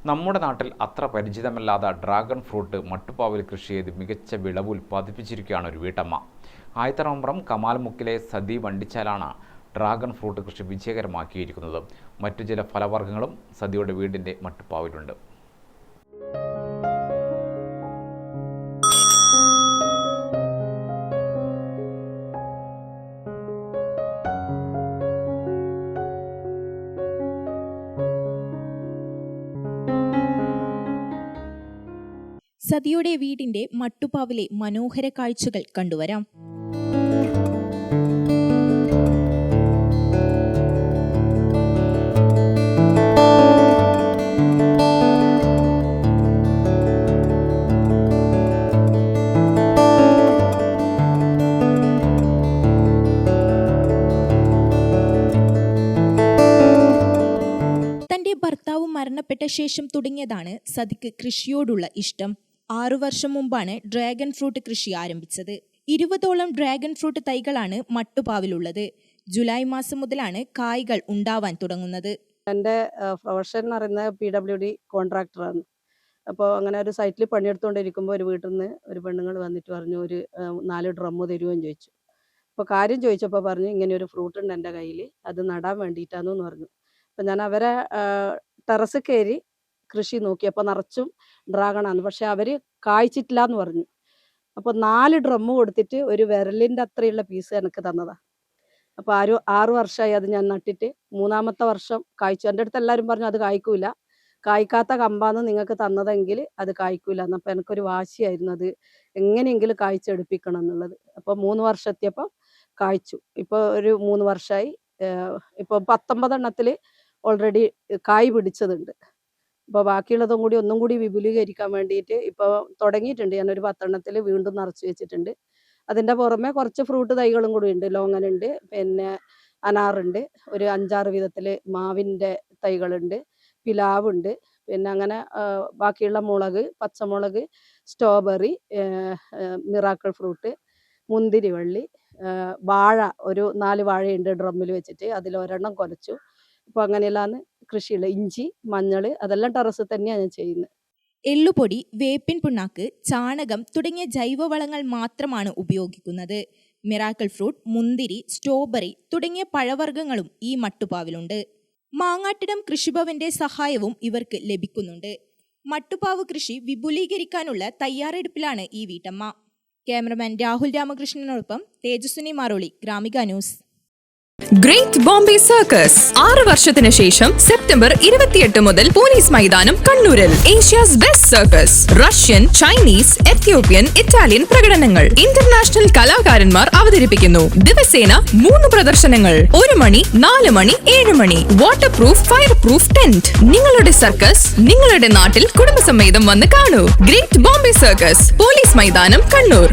നമ്മുടെ നാട്ടിൽ അത്ര പരിചിതമല്ലാത്ത ഡ്രാഗൺ ഫ്രൂട്ട് മട്ടുപ്പാവിൽ കൃഷി ചെയ്ത് മികച്ച വിളവ് ഉൽപ്പാദിപ്പിച്ചിരിക്കുകയാണ് ഒരു വീട്ടമ്മ. ആയിത്തറമ്പ്രം കമാൽമുക്കിലെ സതി വണ്ടിച്ചാലാണ് ഡ്രാഗൺ ഫ്രൂട്ട് കൃഷി വിജയകരമാക്കിയിരിക്കുന്നത്. മറ്റു ചില ഫലവർഗ്ഗങ്ങളും സതിയുടെ വീടിൻ്റെ മട്ടുപ്പാവിലുണ്ട്. സതിയുടെ വീടിന്റെ മട്ടുപ്പാവിലെ മനോഹര കാഴ്ചകൾ കണ്ടുവരാം. തന്റെ ഭർത്താവ് മരണപ്പെട്ട ശേഷം തുടങ്ങിയതാണ് സതിക്ക് കൃഷിയോടുള്ള ഇഷ്ടം. 6 വർഷം മുമ്പാണ് ഡ്രാഗൺ ഫ്രൂട്ട് കൃഷി ആരംഭിച്ചത്. 20ഓളം ഡ്രാഗൺ ഫ്രൂട്ട് തൈകളാണ് മട്ടുപ്പാവിലുള്ളത്. ജൂലൈ മാസം മുതലാണ് കായ്കൾ ഉണ്ടാവാൻ തുടങ്ങുന്നത്. എൻ്റെ പ്രൊഫഷൻ എന്ന് പറയുന്നത് PWD കോൺട്രാക്ടറാണ്. അപ്പോൾ അങ്ങനെ ഒരു സൈറ്റിൽ പണിയെടുത്തുകൊണ്ടിരിക്കുമ്പോൾ ഒരു വീട്ടിൽ നിന്ന് ഒരു പെണ്ണുങ്ങൾ വന്നിട്ട് പറഞ്ഞു, ഒരു 4 ഡ്രമ്മ് തരുമെന്ന് ചോദിച്ചു. അപ്പോൾ കാര്യം ചോദിച്ചപ്പോൾ പറഞ്ഞു, ഇങ്ങനെ ഒരു ഫ്രൂട്ട് ഉണ്ട് എൻ്റെ കയ്യിൽ, അത് നടാൻ വേണ്ടിയിട്ടാണെന്ന് പറഞ്ഞു. അപ്പോൾ ഞാൻ അവരെ ടെറസ് കയറി കൃഷി നോക്കിയപ്പോൾ നിറച്ചും ഡ്രാഗണാണ്. പക്ഷെ അവർ കായ്ച്ചിട്ടില്ല എന്ന് പറഞ്ഞു. അപ്പോൾ 4 ഡ്രമ്മ് കൊടുത്തിട്ട് ഒരു വിരലിൻ്റെ അത്രയുള്ള പീസ് എനിക്ക് തന്നതാണ്. അപ്പോൾ 6 വർഷമായി അത് ഞാൻ നട്ടിട്ട്. 3-ാമത്തെ വർഷം കായ്ച്ചു. എൻ്റെ അടുത്ത് എല്ലാവരും പറഞ്ഞു അത് കായ്ക്കൂല, കായ്ക്കാത്ത കമ്പാന്ന് നിങ്ങൾക്ക് തന്നതെങ്കിൽ അത് കായ്ക്കൂല എന്ന്. അപ്പോൾ എനിക്കൊരു വാശിയായിരുന്നു അത് എങ്ങനെയെങ്കിലും കായ്ച്ചെടുപ്പിക്കണം എന്നുള്ളത്. അപ്പോൾ 3 വർഷം എത്തിയപ്പോൾ കായ്ച്ചു. ഇപ്പോൾ ഒരു 3 വർഷമായി. ഇപ്പോൾ 19 എണ്ണത്തിൽ ഓൾറെഡി കായ് പിടിച്ചതുണ്ട്. ഇപ്പോൾ ബാക്കിയുള്ളതും കൂടി ഒന്നും കൂടി വിപുലീകരിക്കാൻ വേണ്ടിയിട്ട് ഇപ്പോൾ തുടങ്ങിയിട്ടുണ്ട്. ഞാനൊരു 10 എണ്ണത്തിൽ വീണ്ടും നിറച്ച് വെച്ചിട്ടുണ്ട്. അതിൻ്റെ പുറമെ കുറച്ച് ഫ്രൂട്ട് തൈകളും കൂടി ഉണ്ട്. ലോങ്ങനുണ്ട്, പിന്നെ അനാറുണ്ട്, ഒരു 5-6 വിധത്തിൽ മാവിൻ്റെ തൈകളുണ്ട്, പിലാവുണ്ട്, പിന്നെ അങ്ങനെ ബാക്കിയുള്ള മുളക്, പച്ചമുളക്, സ്ട്രോബെറി, മിറാക്കിൾ ഫ്രൂട്ട്, മുന്തിരി വള്ളി, വാഴ, ഒരു 4 വാഴയുണ്ട് ഡ്രമ്മിൽ വെച്ചിട്ട്, അതിൽ ഒരെണ്ണം കുറച്ചു. ഇപ്പോൾ അങ്ങനെയെല്ലാം കൃഷിയുള്ള ഇഞ്ചി, മഞ്ഞൾ, അതെല്ലാം ടെറസിൽ തന്നെയാണ് ഞാൻ ചെയ്യുന്നത്. എള്ളുപൊടി, വേപ്പിൻ പിണ്ണാക്ക്, ചാണകം തുടങ്ങിയ ജൈവവളങ്ങൾ മാത്രമാണ് ഉപയോഗിക്കുന്നത്. മിറാക്കിൾ ഫ്രൂട്ട്, മുന്തിരി, സ്ട്രോബെറി തുടങ്ങിയ പഴവർഗ്ഗങ്ങളും ഈ മട്ടുപ്പാവിലുണ്ട്. മാങ്ങാട്ടിടം കൃഷിഭവന്റെ സഹായവും ഇവർക്ക് ലഭിക്കുന്നുണ്ട്. മട്ടുപ്പാവ് കൃഷി വിപുലീകരിക്കാനുള്ള തയ്യാറെടുപ്പിലാണ് ഈ വീട്ടമ്മ. ക്യാമറമാൻ രാഹുൽ രാമകൃഷ്ണനോടൊപ്പം Tejaswini Maroli, Gramika news. Great Bombay circus 6 വർഷത്തിന് ശേഷം സെപ്റ്റംബർ 28 മുതൽ പോലീസ് മൈതാനം കണ്ണൂരിൽ. Asia's best circus. Russian, Chinese, Ethiopian, Italian പ്രകടനങ്ങൾ. ഇന്റർനാഷണൽ കലാകാരന്മാർ അവതരിപ്പിക്കുന്നു. ദിവസേന 3 പ്രദർശനങ്ങൾ. 1 മണി, 4 മണി, 7 മണി. Waterproof, fireproof tent. നിങ്ങളുടെ സർക്കസ് നിങ്ങളുടെ നാട്ടിൽ കുടുംബസമേതം വന്ന് കാണൂ. ഗ്രേറ്റ് ബോംബെ സർക്കസ്, പോലീസ് മൈതാനം, കണ്ണൂർ.